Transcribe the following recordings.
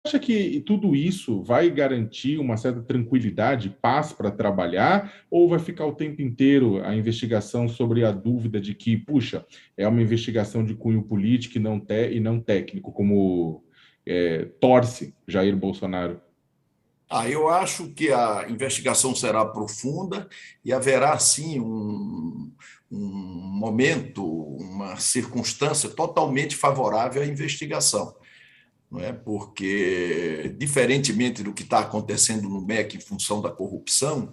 acha que tudo isso vai garantir uma certa tranquilidade, paz para trabalhar, ou vai ficar o tempo inteiro a investigação sobre a dúvida de que, puxa, é uma investigação de cunho político e não técnico, como torce Jair Bolsonaro? Eu acho que a investigação será profunda e haverá, sim, um momento, uma circunstância totalmente favorável à investigação. Não é? Porque, diferentemente do que está acontecendo no MEC em função da corrupção,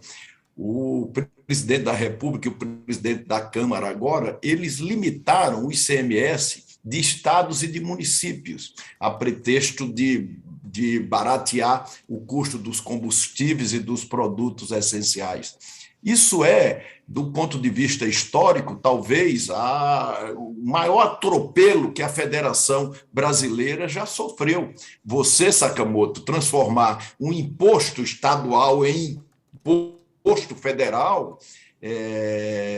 o presidente da República e o presidente da Câmara agora, eles limitaram o ICMS de estados e de municípios, a pretexto de baratear o custo dos combustíveis e dos produtos essenciais. Isso é, do ponto de vista histórico, talvez o maior atropelo que a Federação Brasileira já sofreu. Você, Sakamoto, transformar um imposto estadual em imposto federal,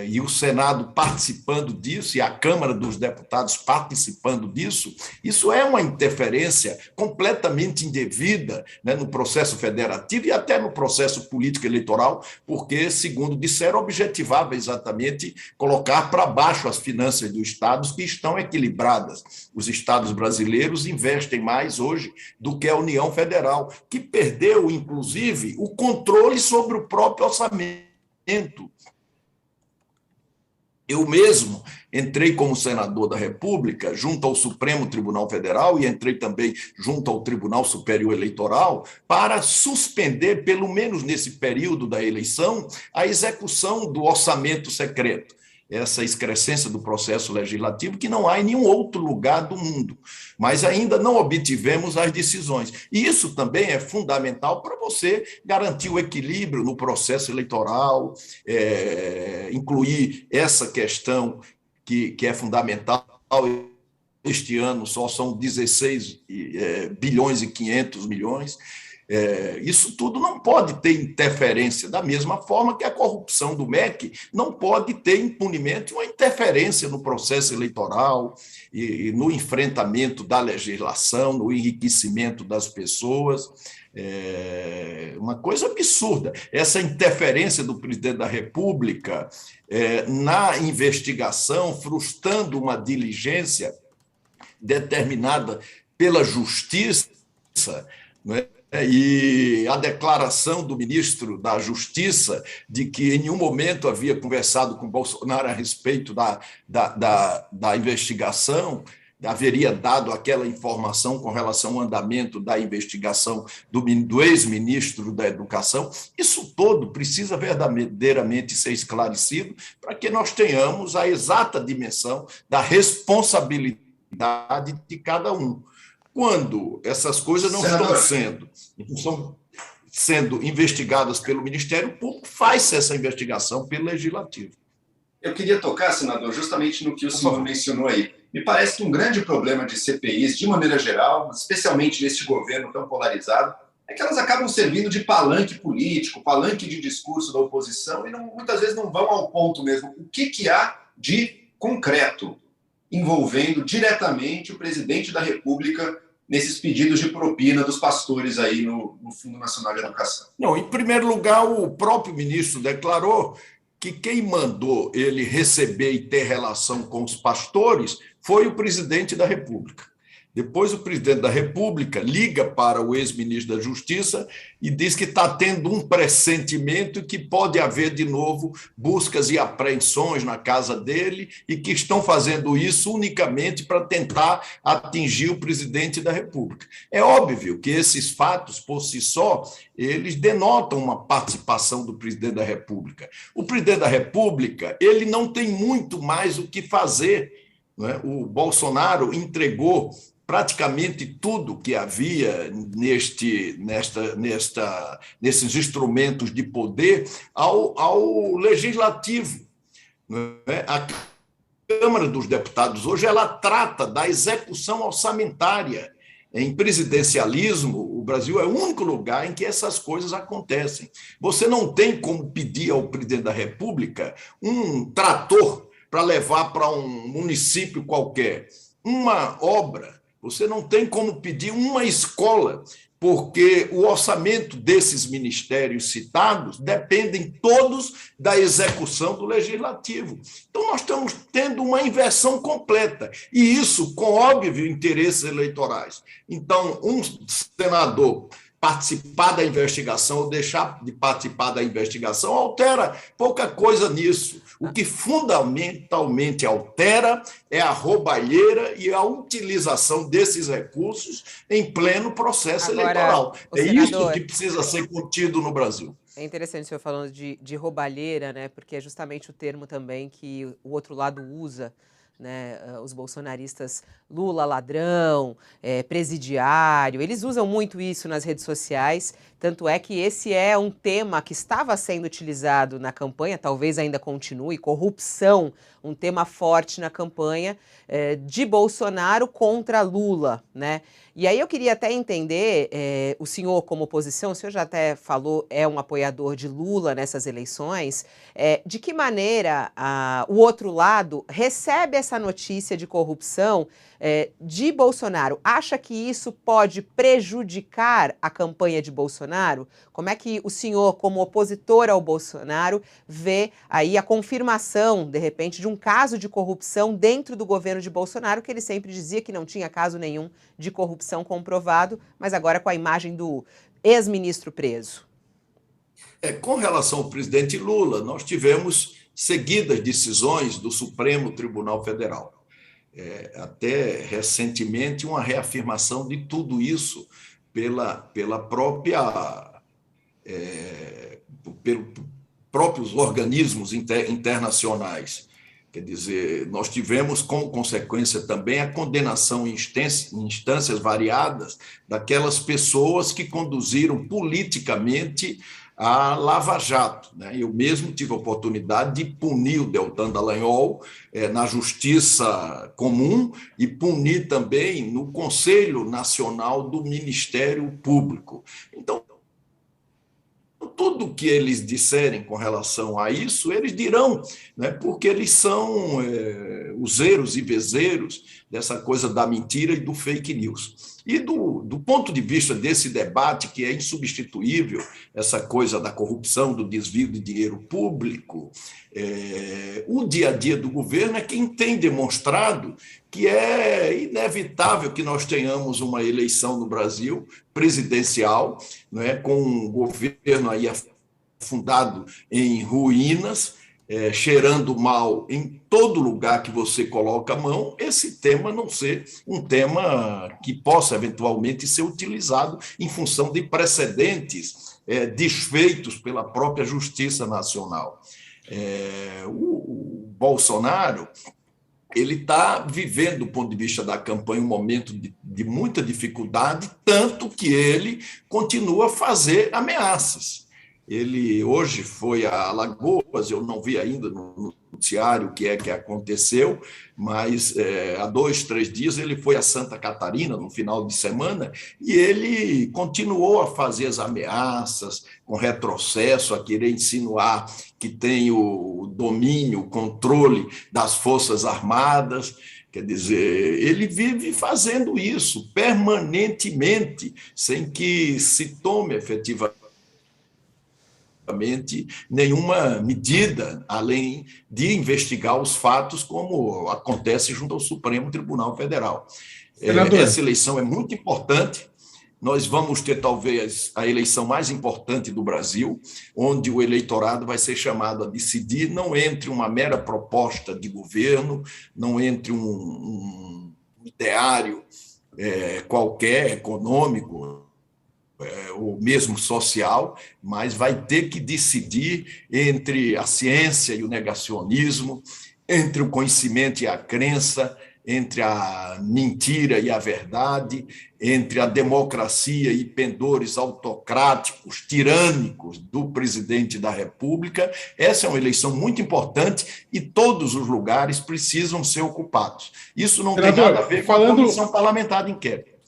e o Senado participando disso, e a Câmara dos Deputados participando disso, isso é uma interferência completamente indevida, né, no processo federativo e até no processo político eleitoral, porque, segundo disseram, objetivava exatamente colocar para baixo as finanças dos estados que estão equilibradas. Os estados brasileiros investem mais hoje do que a União Federal, que perdeu, inclusive, o controle sobre o próprio orçamento. Eu mesmo entrei como senador da República junto ao Supremo Tribunal Federal e entrei também junto ao Tribunal Superior Eleitoral para suspender, pelo menos nesse período da eleição, a execução do orçamento secreto. Essa excrescência do processo legislativo que não há em nenhum outro lugar do mundo, mas ainda não obtivemos as decisões. E isso também é fundamental para você garantir o equilíbrio no processo eleitoral, incluir essa questão que é fundamental. Este ano só são 16 bilhões e 500 milhões. Isso tudo não pode ter interferência, da mesma forma que a corrupção do MEC não pode ter impunemente uma interferência no processo eleitoral e no enfrentamento da legislação, no enriquecimento das pessoas. Uma coisa absurda. Essa interferência do presidente da República na investigação, frustrando uma diligência determinada pela justiça, não é? E a declaração do ministro da Justiça de que em nenhum momento havia conversado com Bolsonaro a respeito da investigação, haveria dado aquela informação com relação ao andamento da investigação do ex-ministro da Educação. Isso todo precisa verdadeiramente ser esclarecido para que nós tenhamos a exata dimensão da responsabilidade de cada um. Quando essas coisas não estão sendo investigadas pelo Ministério Público, faz-se essa investigação pelo Legislativo. Eu queria tocar, senador, justamente no que o senhor mencionou aí. Me parece que um grande problema de CPIs, de maneira geral, especialmente neste governo tão polarizado, é que elas acabam servindo de palanque político, palanque de discurso da oposição e muitas vezes não vão ao ponto mesmo. O que há de concreto envolvendo diretamente o presidente da República nesses pedidos de propina dos pastores aí no Fundo Nacional de Educação? Não, em primeiro lugar, o próprio ministro declarou que quem mandou ele receber e ter relação com os pastores foi o presidente da República. Depois, o presidente da República liga para o ex-ministro da Justiça e diz que está tendo um pressentimento que pode haver, de novo, buscas e apreensões na casa dele e que estão fazendo isso unicamente para tentar atingir o presidente da República. É óbvio que esses fatos, por si só, eles denotam uma participação do presidente da República. O presidente da República, ele não tem muito mais o que fazer, não é? O Bolsonaro entregou praticamente tudo que havia nesses instrumentos de poder ao legislativo. A Câmara dos Deputados hoje ela trata da execução orçamentária. Em presidencialismo, o Brasil é o único lugar em que essas coisas acontecem. Você não tem como pedir ao presidente da República um trator para levar para um município qualquer, uma obra. Você não tem como pedir uma escola porque o orçamento desses ministérios citados dependem todos da execução do legislativo. Então, nós estamos tendo uma inversão completa, e isso com óbvio interesses eleitorais. Então, um senador participar da investigação ou deixar de participar da investigação altera pouca coisa nisso. O que fundamentalmente altera é a roubalheira e a utilização desses recursos em pleno processo eleitoral. É isso que precisa ser contido no Brasil. É interessante o senhor falando de roubalheira, né? Porque é justamente o termo também que o outro lado usa, né? Os bolsonaristas, Lula ladrão, presidiário, eles usam muito isso nas redes sociais, tanto é que esse é um tema que estava sendo utilizado na campanha, talvez ainda continue, corrupção, um tema forte na campanha de Bolsonaro contra Lula, né? E aí eu queria até entender, o senhor como oposição, o senhor já até falou, é um apoiador de Lula nessas eleições, de que maneira o outro lado recebe essa notícia de corrupção de Bolsonaro? Acha que isso pode prejudicar a campanha de Bolsonaro? Como é que o senhor, como opositor ao Bolsonaro, vê aí a confirmação, de repente, de um caso de corrupção dentro do governo de Bolsonaro, que ele sempre dizia que não tinha caso nenhum de corrupção comprovado, mas agora com a imagem do ex-ministro preso? Com relação ao presidente Lula, nós tivemos seguidas decisões do Supremo Tribunal Federal. Até recentemente, uma reafirmação de tudo isso pelos próprios organismos internacionais. Quer dizer, nós tivemos como consequência também a condenação em instâncias variadas daquelas pessoas que conduziram politicamente a Lava Jato, né? Eu mesmo tive a oportunidade de punir o Deltan Dallagnol na Justiça Comum e punir também no Conselho Nacional do Ministério Público. Então, tudo que eles disserem com relação a isso, eles dirão, né, porque eles são useiros e vezeiros dessa coisa da mentira e do fake news. E do ponto de vista desse debate, que é insubstituível, essa coisa da corrupção, do desvio de dinheiro público, o dia a dia do governo é quem tem demonstrado que é inevitável que nós tenhamos uma eleição no Brasil presidencial, né, com um governo aí afundado em ruínas, cheirando mal em todo lugar que você coloca a mão, esse tema não ser um tema que possa eventualmente ser utilizado em função de precedentes desfeitos pela própria Justiça Nacional. O Bolsonaro ele está vivendo, do ponto de vista da campanha, um momento de muita dificuldade, tanto que ele continua a fazer ameaças. Ele hoje foi a Alagoas, eu não vi ainda no noticiário o que é que aconteceu, mas há 2, 3 dias ele foi a Santa Catarina, no final de semana, e ele continuou a fazer as ameaças, com retrocesso, a querer insinuar que tem o domínio, o controle das Forças Armadas. Quer dizer, ele vive fazendo isso permanentemente, sem que se tome efetivamente nenhuma medida, além de investigar os fatos, como acontece junto ao Supremo Tribunal Federal. Essa eleição é muito importante. Nós vamos ter, talvez, a eleição mais importante do Brasil, onde o eleitorado vai ser chamado a decidir, não entre uma mera proposta de governo, não entre um ideário qualquer, econômico, ou mesmo social, mas vai ter que decidir entre a ciência e o negacionismo, entre o conhecimento e a crença, entre a mentira e a verdade, entre a democracia e pendores autocráticos, tirânicos do presidente da República. Essa é uma eleição muito importante e todos os lugares precisam ser ocupados. Isso não tem nada a ver com a comissão parlamentar de inquérito.